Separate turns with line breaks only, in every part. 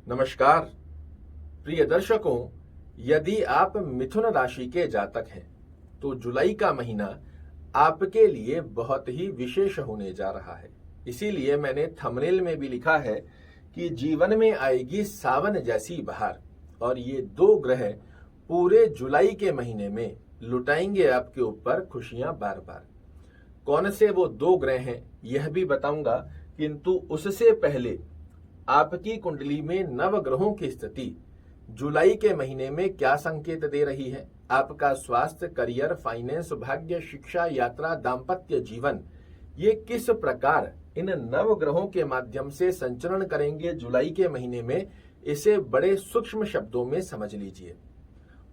नमस्कार प्रिय दर्शकों, यदि आप मिथुन राशि के जातक हैं तो जुलाई का महीना आपके लिए बहुत ही विशेष होने जा रहा है। इसीलिए मैंने थंबनेल में भी लिखा है कि जीवन में आएगी सावन जैसी बहार, और ये दो ग्रह पूरे जुलाई के महीने में लुटाएंगे आपके ऊपर खुशियां बार बार। कौन से वो दो ग्रह हैं यह भी बताऊंगा, किंतु उससे पहले आपकी कुंडली में नव ग्रहों की स्थिति जुलाई के महीने में क्या संकेत दे रही है। आपका स्वास्थ्य, करियर, फाइनेंस, भाग्य, शिक्षा, यात्रा, दाम्पत्य जीवन, ये किस प्रकार इन नव ग्रहों के माध्यम से संचरण करेंगे जुलाई के महीने में, इसे बड़े सूक्ष्म शब्दों में समझ लीजिए।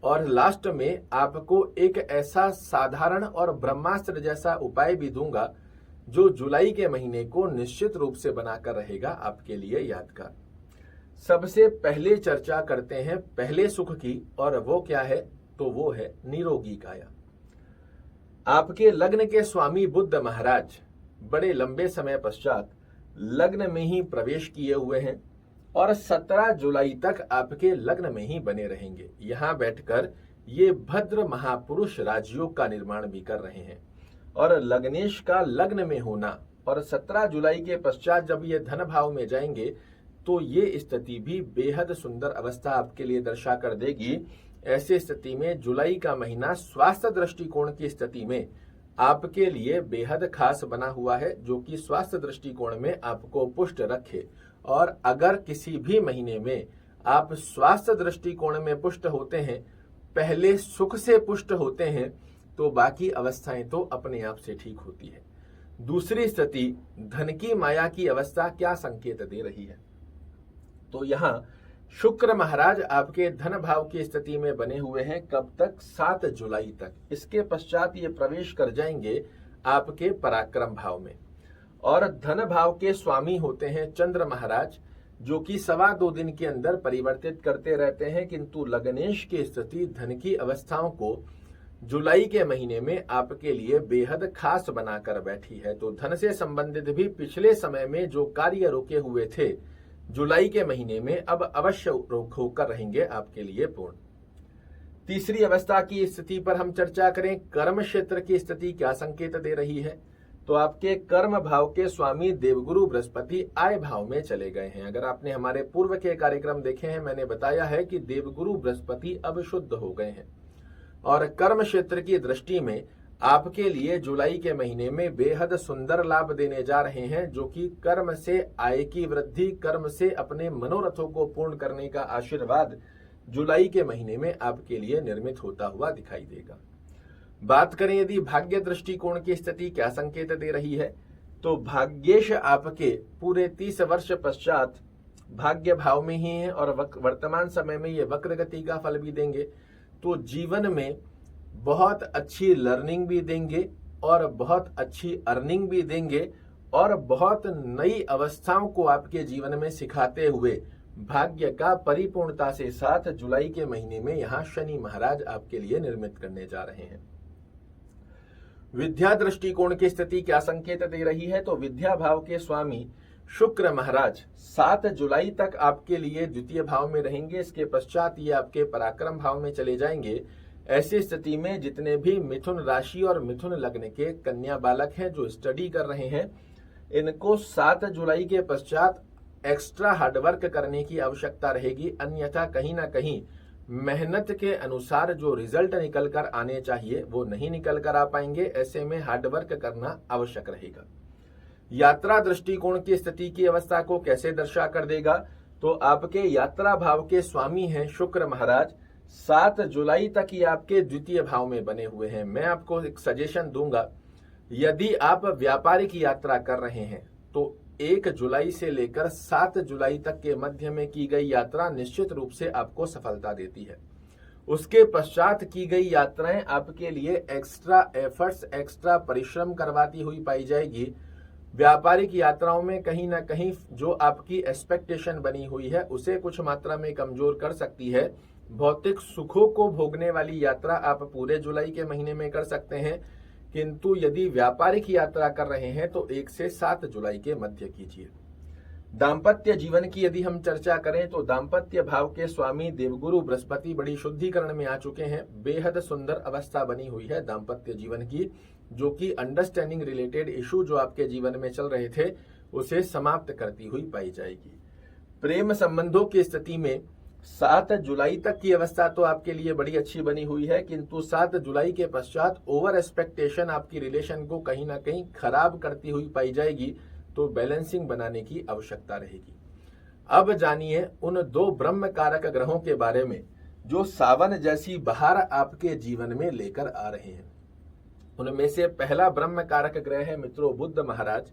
और लास्ट में आपको एक ऐसा साधारण और ब्रह्मास्त्र जैसा उपाय भी दूंगा जो जुलाई के महीने को निश्चित रूप से बनाकर रहेगा आपके लिए यादगार। सबसे पहले चर्चा करते हैं पहले सुख की, और वो क्या है, तो वो है निरोगी काया। आपके लग्न के स्वामी बुध महाराज बड़े लंबे समय पश्चात लग्न में ही प्रवेश किए हुए हैं और 17 जुलाई तक आपके लग्न में ही बने रहेंगे। यहां बैठकर ये भद्र महापुरुष राजयोग का निर्माण भी कर रहे हैं। और लग्नेश का लग्न में होना और 17 जुलाई के पश्चात जब ये धन भाव में जाएंगे तो ये स्थिति भी बेहद सुंदर अवस्था आपके लिए दर्शा कर देगी। ऐसे स्थिति में जुलाई का महीना स्वास्थ्य दृष्टिकोण की स्थिति में आपके लिए बेहद खास बना हुआ है, जो कि स्वास्थ्य दृष्टिकोण में आपको पुष्ट रखे। और अगर किसी भी महीने में आप स्वास्थ्य दृष्टिकोण में पुष्ट होते हैं, पहले सुख से पुष्ट होते हैं, तो बाकी अवस्थाएं तो अपने आप से ठीक होती है। दूसरी स्थिति धन की माया की अवस्था क्या संकेत दे रही है, तो यहां शुक्र महाराज आपके धन भाव की स्थिति में बने हुए हैं। कब तक? 7 जुलाई तक। इसके पश्चात ये प्रवेश कर जाएंगे आपके पराक्रम भाव में। और धन भाव के स्वामी होते हैं चंद्र महाराज, जो कि 2.25 दिन के अंदर परिवर्तित करते रहते हैं, किंतु लग्नेश की स्थिति धन की अवस्थाओं को जुलाई के महीने में आपके लिए बेहद खास बनाकर बैठी है। तो धन से संबंधित भी पिछले समय में जो कार्य रुके हुए थे, जुलाई के महीने में अब अवश्य होकर रहेंगे आपके लिए पूर्ण। तीसरी अवस्था की स्थिति पर हम चर्चा करें, कर्म क्षेत्र की स्थिति क्या संकेत दे रही है, तो आपके कर्म भाव के स्वामी देवगुरु बृहस्पति आय भाव में चले गए हैं। अगर आपने हमारे पूर्व के कार्यक्रम देखे हैं, मैंने बताया है कि देवगुरु बृहस्पति अब शुद्ध हो गए हैं और कर्म क्षेत्र की दृष्टि में आपके लिए जुलाई के महीने में बेहद सुंदर लाभ देने जा रहे हैं, जो कि कर्म से आय की वृद्धि, कर्म से अपने मनोरथों को पूर्ण करने का आशीर्वाद जुलाई के महीने में आपके लिए निर्मित होता हुआ दिखाई देगा। बात करें यदि भाग्य दृष्टिकोण की स्थिति क्या संकेत दे रही है, तो भाग्येश आपके पूरे 30 वर्ष पश्चात भाग्य भाव में ही है और वर्तमान समय में ये वक्र गति का फल भी देंगे। तो जीवन में बहुत अच्छी लर्निंग भी देंगे और बहुत अच्छी अर्निंग भी देंगे और बहुत नई अवस्थाओं को आपके जीवन में सिखाते हुए भाग्य का परिपूर्णता से साथ जुलाई के महीने में यहाँ शनि महाराज आपके लिए निर्मित करने जा रहे हैं। विद्या दृष्टिकोण की स्थिति क्या संकेत दे रही है, तो विद्या भाव के स्वामी शुक्र महाराज 7 जुलाई तक आपके लिए द्वितीय भाव में रहेंगे। इसके पश्चात ये आपके पराक्रम भाव में चले जाएंगे। ऐसी स्थिति में जितने भी मिथुन राशि और मिथुन लग्न के कन्या बालक हैं जो स्टडी कर रहे हैं, इनको 7 जुलाई के पश्चात एक्स्ट्रा हार्डवर्क करने की आवश्यकता रहेगी, अन्यथा कहीं ना कहीं मेहनत के अनुसार जो रिजल्ट निकल कर आने चाहिए वो नहीं निकल कर आ पाएंगे। ऐसे में हार्डवर्क करना आवश्यक रहेगा। यात्रा दृष्टिकोण की स्थिति की अवस्था को कैसे दर्शा कर देगा, तो आपके यात्रा भाव के स्वामी हैं शुक्र महाराज। 7 जुलाई तक ये आपके द्वितीय भाव में बने हुए हैं। मैं आपको एक सजेशन दूंगा, यदि आप व्यापारिक यात्रा कर रहे हैं तो 1 जुलाई से लेकर 7 जुलाई तक के मध्य में की गई यात्रा निश्चित रूप से आपको सफलता देती है। उसके पश्चात की गई यात्राएं आपके लिए एक्स्ट्रा एफर्ट्स, एक्स्ट्रा परिश्रम करवाती हुई पाई जाएगी। व्यापारिक यात्राओं में कहीं ना कहीं जो आपकी एक्सपेक्टेशन बनी हुई है उसे कुछ मात्रा में कमजोर कर सकती है। भौतिक सुखों को भोगने वाली यात्रा आप पूरे जुलाई के महीने में कर सकते हैं, किंतु यदि व्यापारिक यात्रा कर रहे हैं तो 1 से 7 जुलाई के मध्य कीजिए। दाम्पत्य जीवन की यदि हम चर्चा करें तो दाम्पत्य भाव के स्वामी देवगुरु बृहस्पति बड़ी शुद्धिकरण में आ चुके हैं। बेहद सुंदर अवस्था बनी हुई है दाम्पत्य जीवन की, जो कि अंडरस्टैंडिंग रिलेटेड इशू जो आपके जीवन में चल रहे थे उसे समाप्त करती हुई पाई जाएगी। प्रेम संबंधों की स्थिति में 7 जुलाई तक की अवस्था तो आपके लिए बड़ी अच्छी बनी हुई है, किंतु 7 जुलाई के पश्चात ओवर एक्सपेक्टेशन आपकी रिलेशन को कहीं ना कहीं खराब करती हुई पाई जाएगी, तो बैलेंसिंग बनाने की आवश्यकता रहेगी। अब जानिए उन 2 ब्रह्म कारक ग्रहों के बारे में जो सावन जैसी बहार आपके जीवन में लेकर आ रहे हैं। उनमें से पहला ब्रह्म कारक ग्रह है मित्रों बुध महाराज,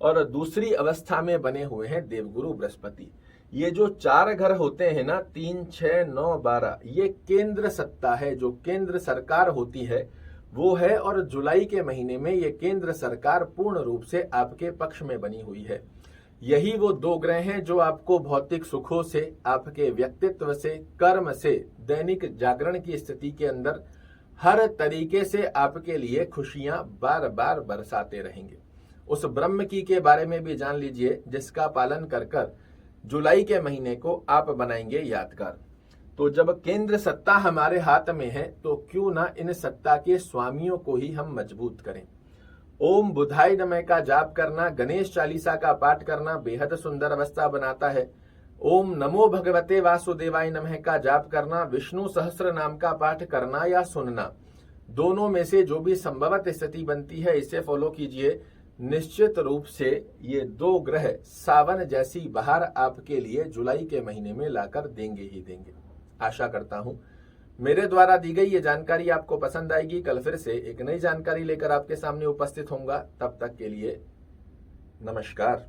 और दूसरी अवस्था में बने हुए हैं देवगुरु बृहस्पति। ये जो 4 घर होते हैं ना, 3, 6, 9, 12, ये केंद्र सत्ता है, जो केंद्र सरकार होती है वो है, और जुलाई के महीने में ये केंद्र सरकार पूर्ण रूप से आपके पक्ष में बनी हुई है। यही वो 2 ग्रह हैं जो आपको भौतिक सुखों से, आपके व्यक्तित्व से, कर्म से, दैनिक जागरण की स्थिति के अंदर हर तरीके से आपके लिए खुशियां बार बार बरसाते रहेंगे। उस ब्रह्म की के बारे में भी जान लीजिए, जिसका पालन कर कर जुलाई के महीने को आप बनाएंगे यादगार। तो जब केंद्र सत्ता हमारे हाथ में है तो क्यों ना इन सत्ता के स्वामियों को ही हम मजबूत करें। ओम बुधाय नमः का जाप करना, गणेश चालीसा का पाठ करना बेहद सुंदर अवस्था बनाता है। ओम नमो भगवते वासुदेवाय नमः का जाप करना, विष्णु सहस्त्र नाम का पाठ करना या सुनना, दोनों में से जो भी संभवत स्थिति बनती है इसे फॉलो कीजिए। निश्चित रूप से ये 2 ग्रह सावन जैसी बहार आपके लिए जुलाई के महीने में लाकर देंगे ही देंगे। आशा करता हूं मेरे द्वारा दी गई ये जानकारी आपको पसंद आएगी। कल फिर से एक नई जानकारी लेकर आपके सामने उपस्थित होऊंगा। तब तक के लिए नमस्कार।